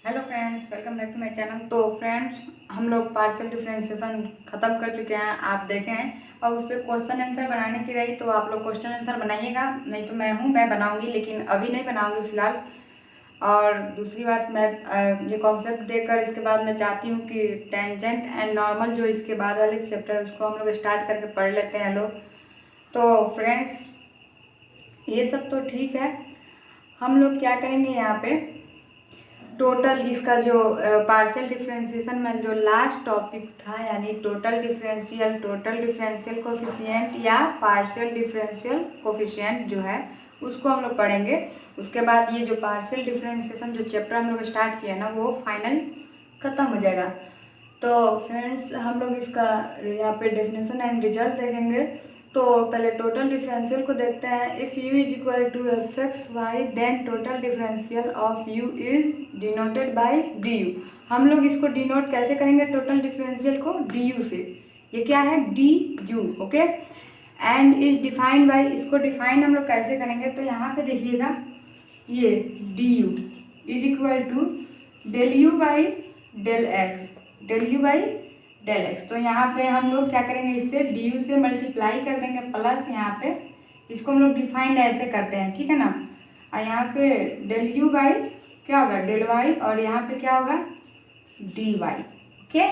Hello friends, welcome back to my channel. तो friends, हम लोग पार्शियल डिफरेंशिएशन ख़त्म कर चुके हैं, आप देखें हैं। और उस पर क्वेश्चन आंसर बनाने की रही तो आप लोग क्वेश्चन आंसर बनाइएगा, नहीं तो मैं बनाऊंगी, लेकिन अभी नहीं बनाऊंगी फ़िलहाल। और दूसरी बात, मैं ये कॉन्सेप्ट देकर इसके बाद मैं चाहती हूँ कि टेंजेंट एंड नॉर्मल जो इसके बाद वाले चैप्टर उसको हम लोग स्टार्ट करके पढ़ लेते हैं लोग। तो फ्रेंड्स, ये सब तो ठीक है। हम लोग क्या करेंगे यहाँ पे, टोटल इसका जो पार्शियल डिफरेंशिएशन में जो लास्ट टॉपिक था, यानी टोटल डिफरेंशियल कोफिशिएंट या पार्शियल डिफरेंशियल कोफिशिएंट जो है उसको हम लोग पढ़ेंगे। उसके बाद ये जो पार्शियल डिफरेंशिएशन जो चैप्टर हम लोग स्टार्ट किया ना वो फाइनल ख़त्म हो जाएगा। तो फ्रेंड्स, हम लोग इसका यहाँ पे डेफिनेशन एंड रिजल्ट देखेंगे। तो पहले टोटल डिफरेंशियल को देखते हैं। If u is equal to F X Y then total differential of u is denoted by du। हम लोग इसको डिनोट कैसे करेंगे टोटल डिफरेंशियल को? du से। ये क्या है? du, okay. And is defined by, इसको डिफाइन हम लोग कैसे करेंगे? तो यहाँ पे देखिएगा, ये du is equal to del you by del X, तो यहाँ पे हम लोग क्या करेंगे, इससे du से मल्टीप्लाई कर देंगे प्लस यहाँ पे इसको हम लोग डिफाइंड ऐसे करते हैं, ठीक है ना। और यहाँ पे डेल यू बाई क्या होगा? डेल वाई, और यहाँ पे क्या होगा? D Y, okay.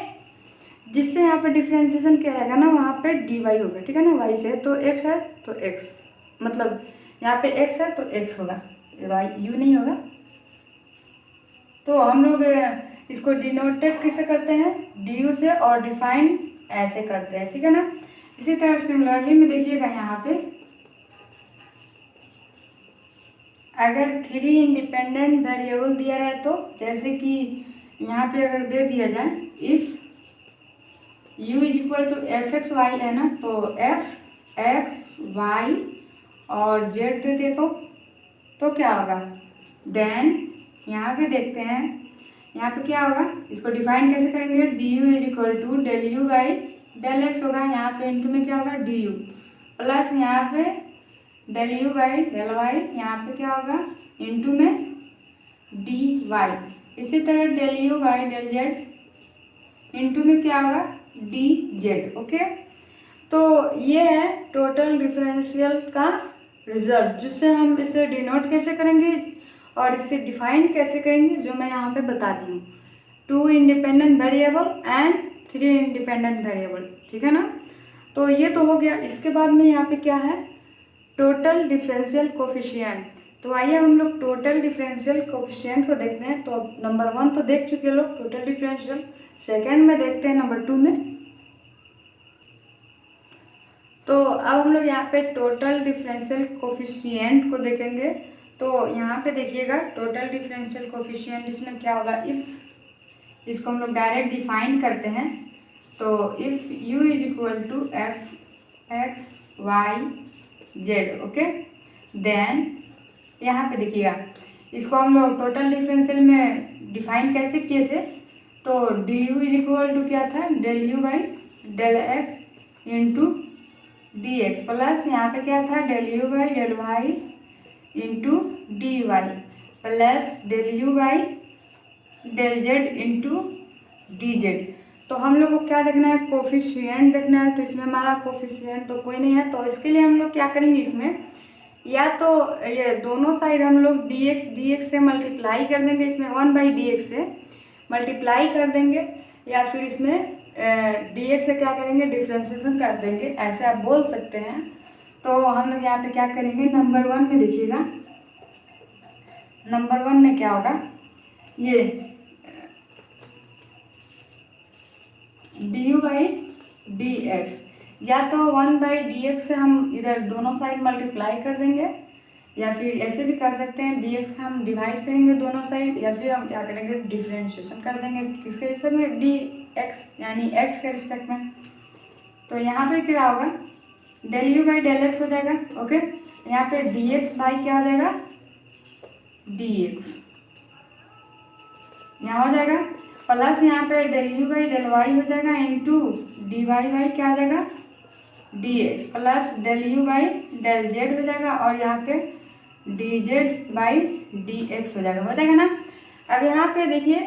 जिससे यहाँ पे डिफ्रेंशिएशन क्या रहेगा ना, वहाँ पे डी वाई होगा, ठीक है ना। वाई से तो एक्स है तो एक्स, मतलब यहाँ पे एक्स है तो एक्स होगा, वाई यू नहीं होगा। तो हम लोग इसको डिनोटेड किससे करते हैं? डी से, और डिफाइन ऐसे करते हैं, ठीक है ना। इसी तरह सिमिलरली में देखिएगा, यहाँ पे अगर 3 इंडिपेंडेंट वेरिएबल दिया रहे तो, जैसे कि यहाँ पे अगर दे दिया जाए if u is equal to F X Y है ना, तो एफ एक्स वाई और जेड दे दे तो क्या होगा? देन यहाँ पे देखते हैं, यहाँ पे क्या होगा, इसको डिफाइन कैसे करेंगे? D U is equal to del you by del X होगा, यहाँ पे इंटू में क्या होगा? डी यू, प्लस यहाँ पे del you by del Y, यहाँ पे क्या होगा? इंटू में डी वाई। इसी तरह del you by del Z into में क्या होगा? D Z, okay. तो ये है टोटल डिफरेंशियल का रिजल्ट, जिससे हम इसे डिनोट कैसे करेंगे और इससे डिफाइन कैसे करेंगे, जो मैं यहाँ पे बताती हूँ। 2 independent variable and 3 independent variable, ठीक है ना। तो ये तो हो गया। इसके बाद में यहाँ पे क्या है? Total differential coefficient. तो आइए हम लोग टोटल डिफरेंशियल कोफिशिएंट को देखते हैं। तो नंबर 1 तो देख चुके लोग टोटल डिफरेंशियल, सेकेंड में देखते हैं नंबर 2 में। तो अब हम लोग यहाँ पे टोटल डिफरेंशियल कोफिशिएंट को देखेंगे। तो यहाँ पे देखिएगा टोटल डिफरेंशियल कोफिशिएंट, इसमें क्या होगा? इफ़, इसको हम लोग डायरेक्ट डिफाइन करते हैं। तो if u is equal to F X Y Z, okay, then यहाँ पे देखिएगा, इसको हम लोग टोटल डिफरेंशियल में डिफाइन कैसे किए थे? तो D U is equal to क्या था? Del you by del x into D X, plus यहाँ पे क्या था? Del you by del Y into D Y, plus del you by del Z into D Z. तो हम लोग को क्या देखना है? कोफिशिएंट देखना है। तो इसमें हमारा कोफिशिएंट तो कोई नहीं है, तो इसके लिए हम लोग क्या करेंगे, इसमें या तो ये दोनों साइड हम लोग डी एक्स से मल्टीप्लाई कर देंगे, इसमें 1 बाई डी एक्स से मल्टीप्लाई कर देंगे, या फिर इसमें डी एक्स से क्या करेंगे? डिफ्रेंशिएशन कर देंगे, ऐसे आप बोल सकते हैं। तो हम लोग यहाँ पे क्या करेंगे? नंबर 1 में देखिएगा, नंबर 1 में क्या होगा? ये D U by D x, या तो 1 बाई डी एक्स से हम इधर दोनों साइड मल्टीप्लाई कर देंगे, या फिर ऐसे भी कर सकते हैं डी एक्स हम डिवाइड करेंगे दोनों साइड, या फिर हम क्या करेंगे? डिफ्रेंशिएशन कर देंगे किसके रिस्पेक्ट में? डी एक्स, यानी एक्स के रिस्पेक्ट में। तो यहाँ पे क्या होगा? Del you by del X हो जाएगा, ओके। यहाँ पे डी एक्स बाई क्या हो जाएगा? डी एक्स यहाँ हो जाएगा, प्लस यहाँ पे del you by del Y हो जाएगा इंटू डी वाई बाई क्या हो जाएगा? D X, plus del you by del Z हो जाएगा, और यहाँ पे D Z by D X हो जाएगा ना। अब यहाँ पे देखिए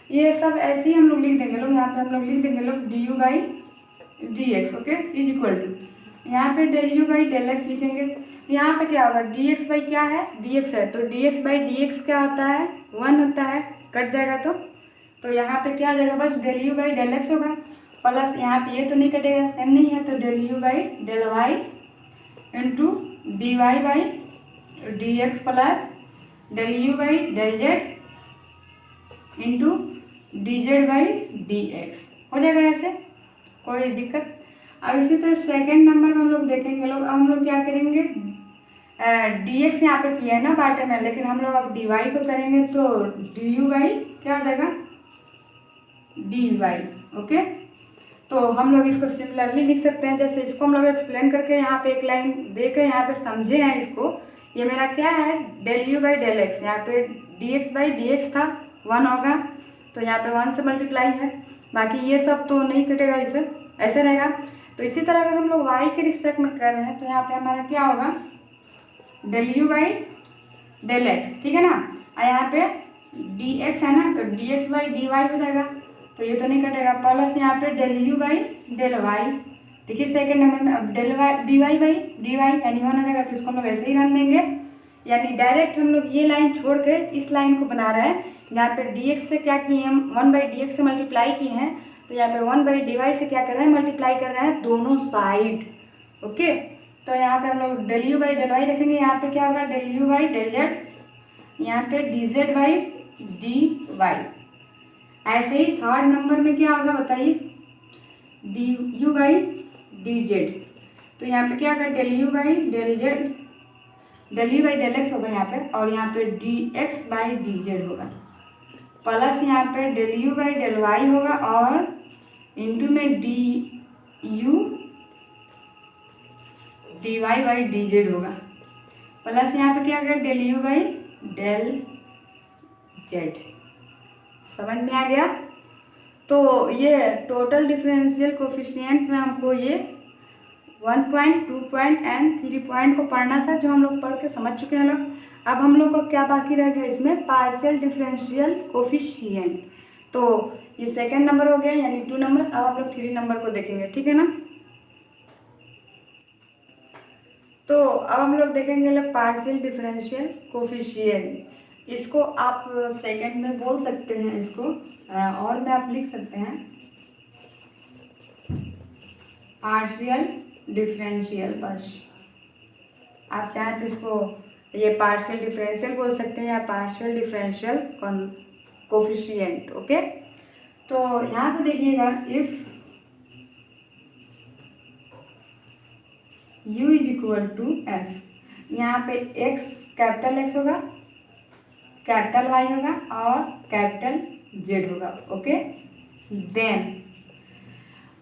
ये सब ऐसे ही हम लोग लिख देंगे लोग, यहाँ पे हम लोग लिख देंगे लोग D U by D X, okay, is equal to, यहाँ पे del you by del X लिखेंगे। यहाँ पे क्या होगा, डी एक्स बाई क्या है, डी एक्स है, तो D X by D x क्या होता है, 1 होता है, कट जाएगा तो यहाँ पे क्या आ जाएगा, बस del you by del X होगा, प्लस यहाँ पे ये तो नहीं कटेगा, सेम नहीं है, तो del you by del Y into D Y by D X plus del you by del Z into D Z by D X, हो जाएगा ऐसे, कोई दिक्कत। अब इसी तरह सेकेंड नंबर में हम लोग देखेंगे लोग, अब हम लोग क्या करेंगे, डी एक्स यहाँ पे किया है ना बाटे में, लेकिन हम लोग अब डी वाई को करेंगे तो डी यू बाई क्या हो जाएगा, डी वाई, ओके। तो हम लोग इसको सिमिलरली लिख सकते हैं, जैसे इसको हम लोग एक्सप्लेन करके यहाँ पे एक लाइन दे के यहाँ पे समझे हैं इसको, ये मेरा क्या है, del you by del X, यहाँ पे D X by D X था, 1 होगा, तो यहाँ पे 1 से मल्टीप्लाई है, बाकी ये सब तो नहीं कटेगा, इसे ऐसे रहेगा। तो इसी तरह अगर हम लोग वाई के रिस्पेक्ट में कर रहे हैं तो यहाँ पे हमारा क्या होगा, del you by del X, ठीक है ना, और यहाँ पे डी एक्स है ना, तो D X by D Y हो जाएगा, तो ये तो नहीं कटेगा, प्लस यहाँ पे del you by del Y, देखिए सेकंड नंबर में अब del Y D Y by D Y यानी 1 हो जाएगा, तो इसको हम लोग ऐसे ही रन देंगे, यानी डायरेक्ट हम लोग ये लाइन छोड़ के इस लाइन को बना रहे हैं, यहाँ पे डी एक्स से क्या किए हम 1 बाई डी एक्स से मल्टीप्लाई किए हैं, तो यहाँ पे 1 बाई डी वाई से क्या कर रहे हैं, मल्टीप्लाई कर रहे हैं दोनों साइड, ओके। तो यहाँ पे हम लोग del you by del Y रखेंगे, यहाँ पे क्या होगा, del you by del Z, यहाँ पे D Z by D Y. ऐसे ही थर्ड नंबर में क्या होगा बताइए, D U by D Z, तो यहाँ पे क्या होगा, del you by del Z, del you by del X होगा यहाँ पे, और यहाँ पे D X by D Z होगा, प्लस यहाँ पे del you by del Y होगा, और इंटू में D U D Y by D Z होगा, प्लस यहाँ पे क्या होगा, del you by del Z. समझ में आ गया। तो ये टोटल डिफरेंशियल कोफिशिएंट में हमको ये 1 पॉइंट 2 पॉइंट एंड 3 पॉइंट को पढ़ना था, जो हम लोग पढ़ के समझ चुके हैं लोग। अब हम लोग को क्या बाकी रह गया इसमें, पार्शियल डिफरेंशियल कोफिशिएंट। तो ये सेकंड नंबर हो गया यानी 2 नंबर। अब हम लोग 3 नंबर को देखेंगे, ठीक है ना। तो अब हम लोग देखेंगे पार्शियल डिफरेंशियल कोफिशिएंट। इसको आप सेकंड में बोल सकते हैं इसको, और में आप लिख सकते हैं पार्शियल डिफरेंशियल, बस आप चाहें तो इसको ये पार्शियल डिफरेंशियल बोल सकते हैं या पार्शियल डिफरेंशियल कोफिशिएंट, ओके। तो यहाँ पे देखिएगा, if u is equal to F, यहाँ पे x कैपिटल X होगा, कैपिटल Y होगा और कैपिटल Z होगा, ओके। देन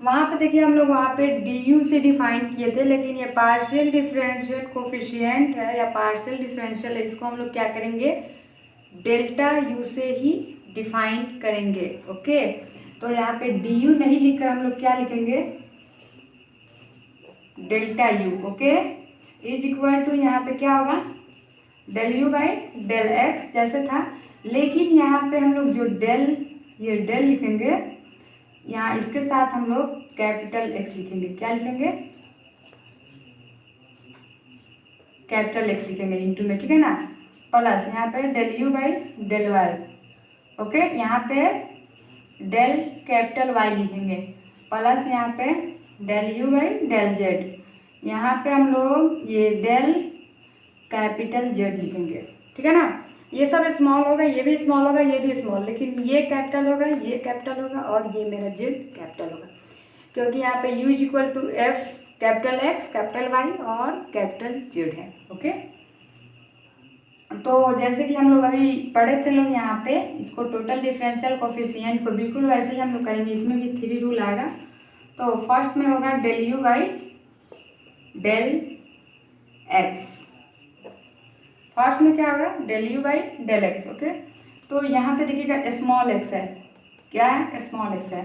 वहाँ पे देखिए हम लोग वहाँ पे du से डिफाइन किए थे, लेकिन ये पार्शियल डिफरेंशियल कोफिशिएंट है या पार्शियल डिफरेंशियल है, इसको हम लोग क्या करेंगे, डेल्टा u से ही डिफाइन करेंगे, ओके। तो यहाँ पे du नहीं लिखकर हम लोग क्या लिखेंगे, delta u, okay, is equal to यहाँ पे क्या होगा, del you by del X जैसे था, लेकिन यहाँ पे हम लोग जो ये डेल लिखेंगे, यहाँ इसके साथ हम लोग कैपिटल एक्स लिखेंगे, क्या लिखेंगे, कैपिटल एक्स लिखेंगे इंटू में, ठीक है ना, प्लस यहाँ पे del you by del Y, okay, यहाँ पे डेल कैपिटल वाई लिखेंगे, प्लस यहाँ पे del you by del Z, यहाँ पे हम लोग ये डेल कैपिटल जेड लिखेंगे, ठीक है ना। ये सब स्मॉल होगा, ये भी स्मॉल होगा, ये भी स्मॉल, लेकिन ये कैपिटल होगा, ये कैपिटल होगा और ये मेरा जेड कैपिटल होगा, क्योंकि यहाँ पे u is equal to F capital X capital Y और कैपिटल जेड है, ओके। तो जैसे कि हम लोग अभी पढ़े थे लोग, यहाँ पे इसको टोटल डिफरेंशियल कोफिशिएंट को बिल्कुल वैसे ही हम लोग करेंगे, इसमें भी 3 रूल आएगा। तो फर्स्ट में होगा del you by del X, first में क्या होगा, del you by del x, okay. तो यहाँ पे देखिएगा स्मॉल एक्स है, क्या है, स्मॉल एक्स है,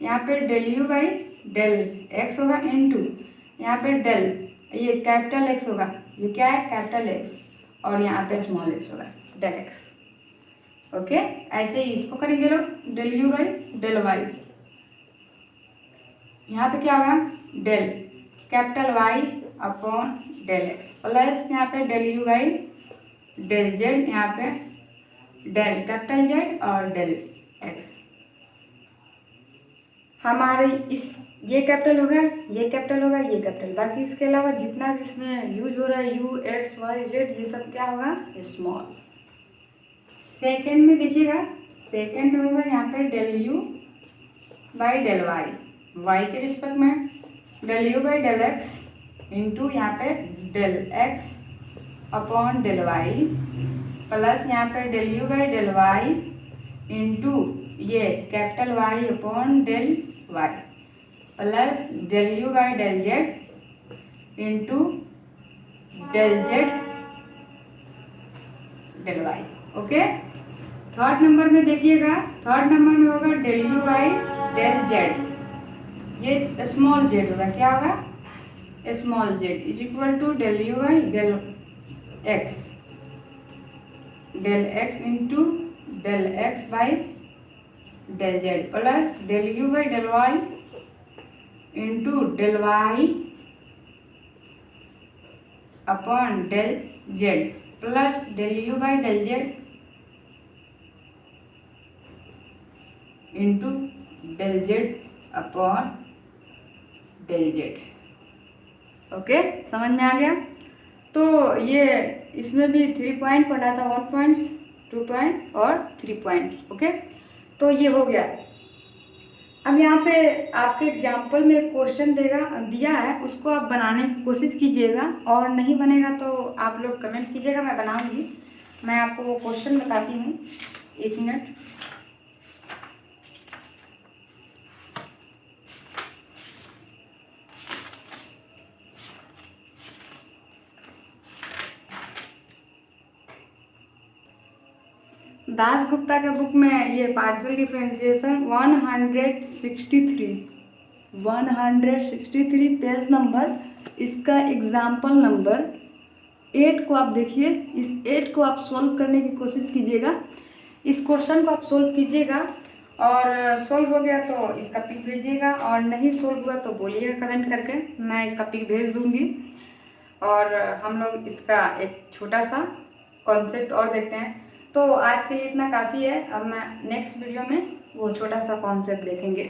यहाँ पे del you by del X होगा इनटू यहाँ पे डेल ये कैपिटल एक्स होगा, ये क्या है, कैपिटल एक्स, और यहाँ पे स्मॉल एक्स होगा, डेल एक्स, ओके, ऐसे ही इसको करेंगे लोग del you by del Y. यहाँ पे क्या होगा del capital Y upon del x plus यहाँ पे del you by del Z, यहाँ पे डेल कैपिटल जेड और डेल एक्स। हमारे इस ये कैपिटल होगा, ये कैपिटल होगा, ये कैपिटल, बाकी इसके अलावा जितना भी इसमें यूज हो रहा है यू एक्स वाई जेड ये सब क्या होगा स्मॉल। सेकेंड में देखिएगा, सेकेंड में होगा यहाँ पे del you by del y, y के रिस्पेक्ट में del you by del x into यहाँ पे del x upon del y plus यहाँ पे del you by del Y into ये capital Y upon del y plus del you by del Z into del Z del Y. Okay, third number में देखिएगा, third number में होगा del you by del z, ये small z होगा, क्या होगा small z is equal to del you by del x into del x by del z plus del you by del Y into del y upon del z plus del you by del Z into del z upon del z. Okay, समझ में आ गया। तो ये इसमें भी 3 point पढ़ा था, 1 point 2 point और 3 पॉइंट। ओके, तो ये हो गया। अब यहाँ पे आपके एग्जाम्पल में क्वेश्चन दिया है, उसको आप बनाने की कोशिश कीजिएगा और नहीं बनेगा तो आप लोग कमेंट कीजिएगा, मैं बनाऊंगी। मैं आपको वो क्वेश्चन बताती हूँ, 1 मिनट। दास गुप्ता के बुक में ये पार्शियल डिफरेंशिएशन 163 पेज नंबर, इसका एग्जाम्पल नंबर 8 को आप देखिए। इस 8 को आप सोल्व करने की कोशिश कीजिएगा, इस क्वेश्चन को आप सोल्व कीजिएगा और सोल्व हो गया तो इसका पिक भेजिएगा और नहीं सोल्व हुआ तो बोलिएगा कमेंट करके, मैं इसका पिक भेज दूँगी। और हम लोग इसका एक छोटा सा कॉन्सेप्ट और देखते हैं। तो आज के लिए इतना काफ़ी है, अब मैं नेक्स्ट वीडियो में वो छोटा सा कॉन्सेप्ट देखेंगे।